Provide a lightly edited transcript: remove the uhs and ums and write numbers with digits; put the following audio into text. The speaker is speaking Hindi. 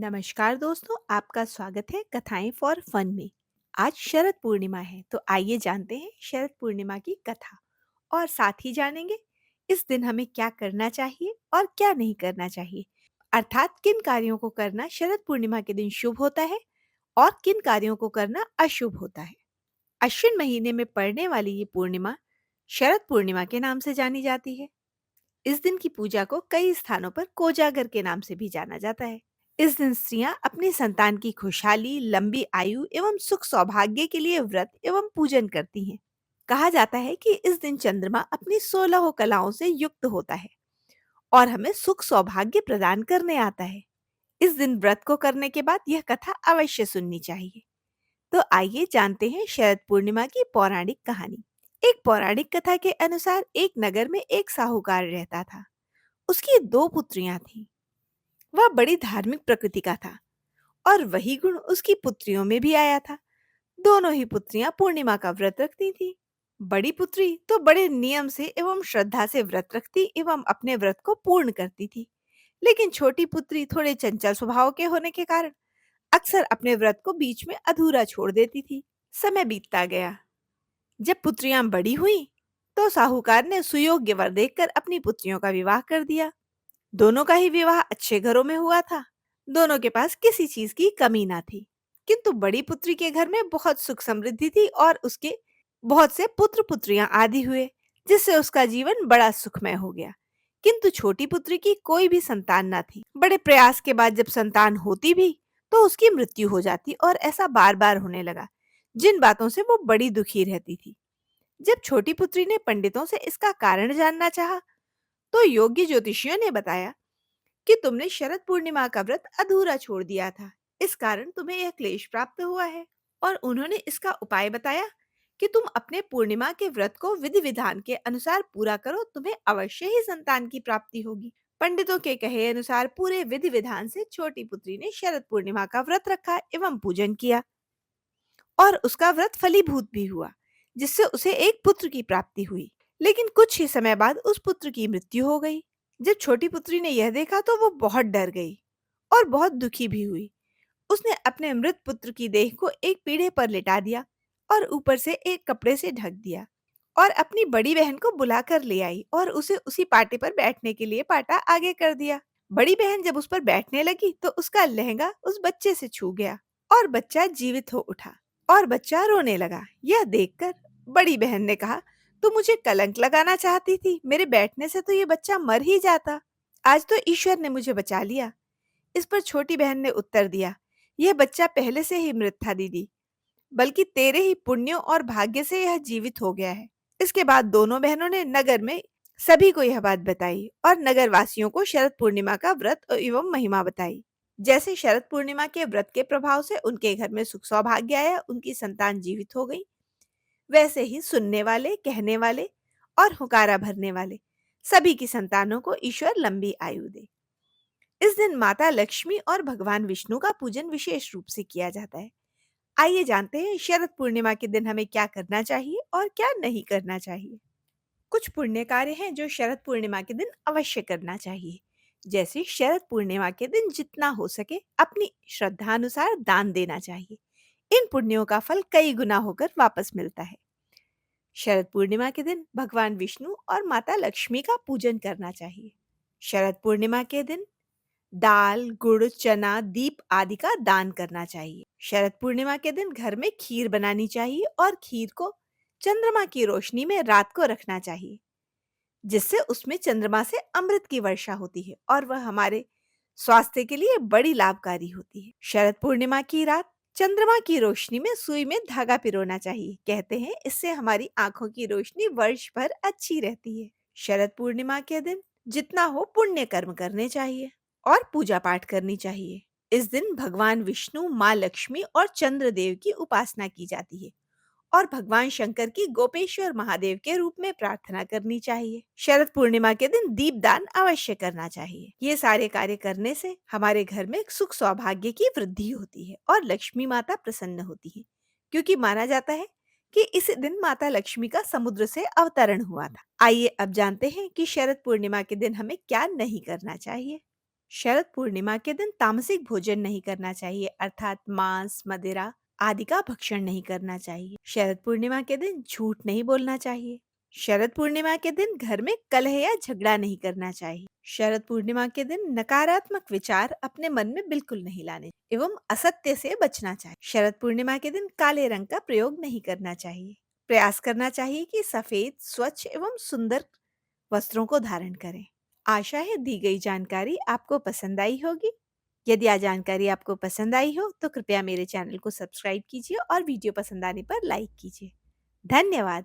नमस्कार दोस्तों, आपका स्वागत है कथाएं फॉर फन में। आज शरद पूर्णिमा है, तो आइए जानते हैं शरद पूर्णिमा की कथा और साथ ही जानेंगे इस दिन हमें क्या करना चाहिए और क्या नहीं करना चाहिए। अर्थात किन कार्यों को करना शरद पूर्णिमा के दिन शुभ होता है और किन कार्यों को करना अशुभ होता है। अश्विन महीने में पड़ने वाली ये पूर्णिमा शरद पूर्णिमा के नाम से जानी जाती है। इस दिन की पूजा को कई स्थानों पर कोजागर के नाम से भी जाना जाता है। इस दिन स्त्रियां अपनी संतान की खुशहाली, लंबी आयु एवं सुख सौभाग्य के लिए व्रत एवं पूजन करती हैं। कहा जाता है कि इस दिन चंद्रमा अपनी 16 कलाओं से युक्त होता है और हमें सुख सौभाग्य प्रदान करने आता है। इस दिन व्रत को करने के बाद यह कथा अवश्य सुननी चाहिए। तो आइए जानते हैं शरद पूर्णिमा की पौराणिक कहानी। एक पौराणिक कथा के अनुसार एक नगर में एक साहूकार रहता था। उसकी दो पुत्रियां थीं। वह बड़ी धार्मिक प्रकृति का था और वही गुण उसकी पुत्रियों में भी आया था। दोनों ही पुत्रियां पूर्णिमा का व्रत रखती थीं। बड़ी पुत्री तो बड़े नियम से एवं श्रद्धा से व्रत रखती एवं अपने व्रत को पूर्ण करती थी, लेकिन छोटी पुत्री थोड़े चंचल स्वभाव के होने के कारण अक्सर अपने व्रत को बीच में अधूरा छोड़ देती थी। समय बीतता गया। जब पुत्रियां बड़ी हुईं, तो साहूकार ने सुयोग्य वर देखकर अपनी पुत्रियों का विवाह कर दिया। दोनों का ही विवाह अच्छे घरों में हुआ था। दोनों के पास किसी चीज की कमी ना थी। किंतु बड़ी पुत्री के घर में बहुत सुख समृद्धि थी और उसके बहुत से पुत्र पुत्रियां आदि हुए, जिससे उसका जीवन बड़ा सुखमय हो गया। किंतु छोटी पुत्री की कोई भी संतान ना थी। बड़े प्रयास के बाद जब संतान होती भी, तो उसकी मृत्यु हो जाती और ऐसा बार बार होने लगा, जिन बातों से वो बड़ी दुखी रहती थी। जब छोटी पुत्री ने पंडितों से इसका कारण जानना चाहा, तो योग्य ज्योतिषियों ने बताया कि तुमने शरद पूर्णिमा का व्रत अधूरा छोड़ दिया था, इस कारण तुम्हें यह क्लेश प्राप्त हुआ है। और उन्होंने इसका उपाय बताया कि तुम अपने पूर्णिमा के व्रत को विधि विधान के अनुसार पूरा करो, तुम्हें अवश्य ही संतान की प्राप्ति होगी। पंडितों के कहे अनुसार पूरे विधि विधान से छोटी पुत्री ने शरद पूर्णिमा का व्रत रखा एवं पूजन किया और उसका व्रत फलीभूत भी हुआ, जिससे उसे एक पुत्र की प्राप्ति हुई। लेकिन कुछ ही समय बाद उस पुत्र की मृत्यु हो गई। जब छोटी पुत्री ने यह देखा, तो वो बहुत डर गई और बहुत दुखी भी हुई। उसने अपने मृत पुत्र की देह को एक पीढ़े पर लिटा दिया और ऊपर से एक कपड़े से ढक दिया और अपनी बड़ी बहन को बुलाकर ले आई और उसे उसी पाटे पर बैठने के लिए पाटा आगे कर दिया। बड़ी बहन जब उस पर बैठने लगी, तो उसका लहंगा उस बच्चे से छू गया और बच्चा जीवित हो उठा और बच्चा रोने लगा। यह देखकर बड़ी बहन ने कहा, तू मुझे कलंक लगाना चाहती थी, मेरे बैठने से तो ये बच्चा मर ही जाता। आज तो ईश्वर ने मुझे बचा लिया। इस पर छोटी बहन ने उत्तर दिया, यह बच्चा पहले से ही मृत था दीदी, बल्कि तेरे ही पुण्यों और भाग्य से यह जीवित हो गया है। इसके बाद दोनों बहनों ने नगर में सभी को यह बात बताई और नगर वासियों को शरद पूर्णिमा का व्रत एवं महिमा बताई। जैसे शरद पूर्णिमा के व्रत के प्रभाव से उनके घर में सुख सौभाग्य आया, उनकी संतान जीवित हो गई, वैसे ही सुनने वाले, कहने वाले और हुकारा भरने वाले सभी की संतानों को ईश्वर लंबी आयु दे। इस दिन माता लक्ष्मी और भगवान विष्णु का पूजन विशेष रूप से किया जाता है। आइए जानते हैं शरद पूर्णिमा के दिन हमें क्या करना चाहिए और क्या नहीं करना चाहिए। कुछ पुण्य कार्य हैं जो शरद पूर्णिमा के दिन अवश्य करना चाहिए। जैसे शरद पूर्णिमा के दिन जितना हो सके अपनी श्रद्धा अनुसार दान देना चाहिए। इन पुण्यों का फल कई गुना होकर वापस मिलता है। शरद पूर्णिमा के दिन भगवान विष्णु और माता लक्ष्मी का पूजन करना चाहिए। शरद पूर्णिमा के दिन दाल, गुड़, चना, दीप आदि का दान करना चाहिए। शरद पूर्णिमा के दिन घर में खीर बनानी चाहिए और खीर को चंद्रमा की रोशनी में रात को रखना चाहिए, जिससे उसमें चंद्रमा से अमृत की वर्षा होती है और वह हमारे स्वास्थ्य के लिए बड़ी लाभकारी होती है। शरद पूर्णिमा की रात चंद्रमा की रोशनी में सुई में धागा पिरोना चाहिए। कहते हैं इससे हमारी आंखों की रोशनी वर्ष भर अच्छी रहती है। शरद पूर्णिमा के दिन जितना हो पुण्य कर्म करने चाहिए और पूजा पाठ करनी चाहिए। इस दिन भगवान विष्णु, माँ लक्ष्मी और चंद्रदेव की उपासना की जाती है और भगवान शंकर की गोपेश्वर महादेव के रूप में प्रार्थना करनी चाहिए। शरद पूर्णिमा के दिन दीपदान अवश्य करना चाहिए। ये सारे कार्य करने से हमारे घर में सुख सौभाग्य की वृद्धि होती है और लक्ष्मी माता प्रसन्न होती है, क्योंकि माना जाता है कि इस दिन माता लक्ष्मी का समुद्र से अवतरण हुआ था। आइए अब जानते हैं कि शरद पूर्णिमा के दिन हमें क्या नहीं करना चाहिए। शरद पूर्णिमा के दिन तामसिक भोजन नहीं करना चाहिए, अर्थात मांस, मदिरा आदि का भक्षण नहीं करना चाहिए। शरद पूर्णिमा के दिन झूठ नहीं बोलना चाहिए। शरद पूर्णिमा के दिन घर में कलह या झगड़ा नहीं करना चाहिए। शरद पूर्णिमा के दिन नकारात्मक विचार अपने मन में बिल्कुल नहीं लाने एवं असत्य से बचना चाहिए। शरद पूर्णिमा के दिन काले रंग का प्रयोग नहीं करना चाहिए। प्रयास करना चाहिए कि सफेद, स्वच्छ एवं सुंदर वस्त्रों को धारण करें। आशा है दी गई जानकारी आपको पसंद आई होगी। यदि यह जानकारी आपको पसंद आई हो तो कृपया मेरे चैनल को सब्सक्राइब कीजिए और वीडियो पसंद आने पर लाइक कीजिए। धन्यवाद।